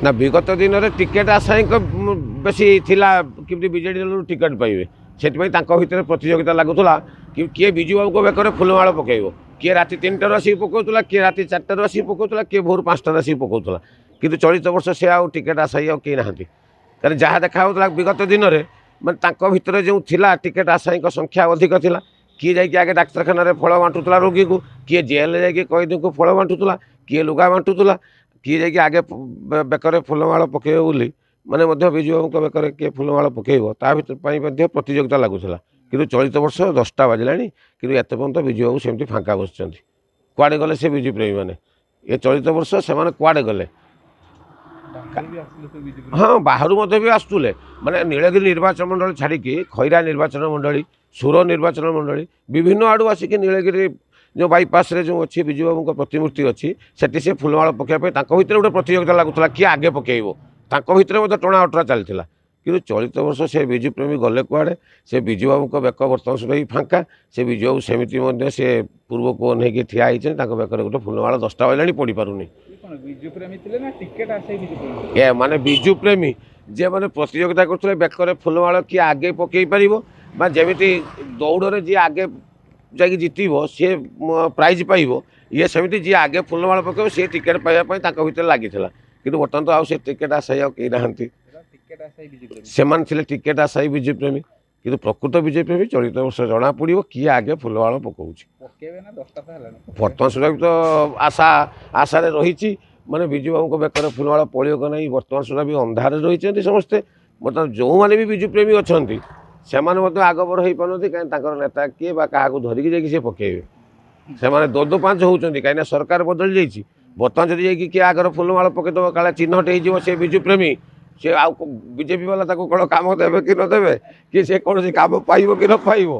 ना विगत दिन में टिकेट आशायी बेसी थिला कि बीजेडी दल टिकेट पाइबे से भितर प्रतियोगिता लगुला कि किए विजु बाबू को बेकर फुलमाड़ पकेब किए राति 3टार आसिक पकाउला किए राति 4टार आसिक पकाउला किए भोर 5टार आसिक पकाउला कि चलित वर्ष से आउ टिकेट आशायी आउ किए नहांती कारण जहाँ देखा विगत दिन में मैं भितर जो थिला टिकेट आशायी संख्या अधिक थिला किए जाके आगे डाक्तखाना फल बांटुला रोगी को किए जेल जाके कैदी को फल बांटुला किए लुगा बांटुला किए जाके आगे बेकर फुलमाड़ पकेब बोली माने विजु बाबू बेकर किए फुलमाड़ पकेब ता भर प्रतियोगिता लगुला कि चलित वर्ष 10टा बाजिला कि एत पर्यंत विजु बाबू सेमती फांका बस कुआड़े गले से विजु प्रेमी मैंने ये चलित वर्ष से कुआड़े गले हाँ बाहर भी आसुले माने नीलगिरी निर्वाचन मंडली छाड़ी खैरा निर्वाचन मंडली सुर निर्वाचन मंडली विभिन्न आड़ू आसिक नीलगिरी जो बाईपास रे जो अच्छी विजु बाबू प्रतिमूर्ति अच्छी से फुलमाड़ पकाइबे भितर गोटे प्रतियोगिता लगुला किए आगे पकेब भितर टणा अटरा चलता कि चलित वर्ष से विजु प्रेमी गले कुआड़े से विजु बाबू बेक बर्तमान सुधा ही फांका से विजु बाबू सेमती से पूर्व को नहीं ठिया होती बेकर गोटे फुलमाड़ 10टा बाजिला पड़ पारुनी ये माने विजु प्रेमी जे मैंने प्रतियोगिता करते बेकर फुलमाड़ किए आगे पकई पार जमी दौड़ जी आगे जाकि जितब सी प्राइज पाइब ये सेमती जी आगे फुलमाड़ पकेब सी टिकेट पाइबापी भितर लगी कि बर्तमान तो आउ टिकेट आशायी आउ कई नहांती से टिकेट आशायी विजु प्रेमी कि प्रकृत विजु प्रेमी चलित वर्ष जना पड़ो किए आगे फुलमाड़ पकाऊँ बर्तमान सुधा भी तो आशा रही माने विजु बाबू को बेकर फुलमाड़ पड़ो कि नहीं बर्तमान सुधा भी अंधार रही समस्ते बर्तमान जो मैंने भी विजु प्रेमी अच्छा से आगबर हो पारती कहीं नेता किए क्या धरिकी जाकि पकेबे से दो 5 होती कहीं सरकार बदली जाइए बर्तमान जब किए आगर फुलमाड़ पकईदेव काले चिन्हट हो विजु प्रेमी सी आउ बीजेपी वाला कौन कम देवे कि न देवे कि सी कौन कम पाइब कि न पाइब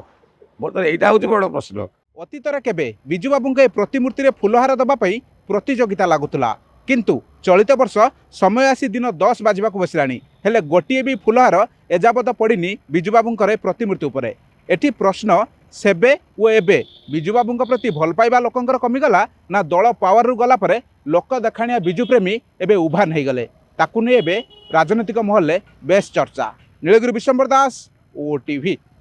बर्तमान यहाँ हूँ बड़ प्रश्न अतीतर केबे विजु बाबू प्रतिमूर्ति फुलहार दवाई प्रतियोगिता लगुला किंतु चलित वर्ष समय आसी दिन 10 बाजिबा बसलानी हेले गोटे भी फुलहार एजाबत पड़नी विजु बाबू प्रतिमूर्ति उपरे एठी प्रश्न सेबे ओ एबे विजु बाबू प्रति भल पाइबा लोकंकर कमिगला ना दल पावर रु गला परे लोक देखाणिया विजु प्रेमी एबे उभान हो गले ताकू नहीं एबे राजनैतिक महल बेस चर्चा। नीलगिरी विश्वम्बर दास, ओटीवी।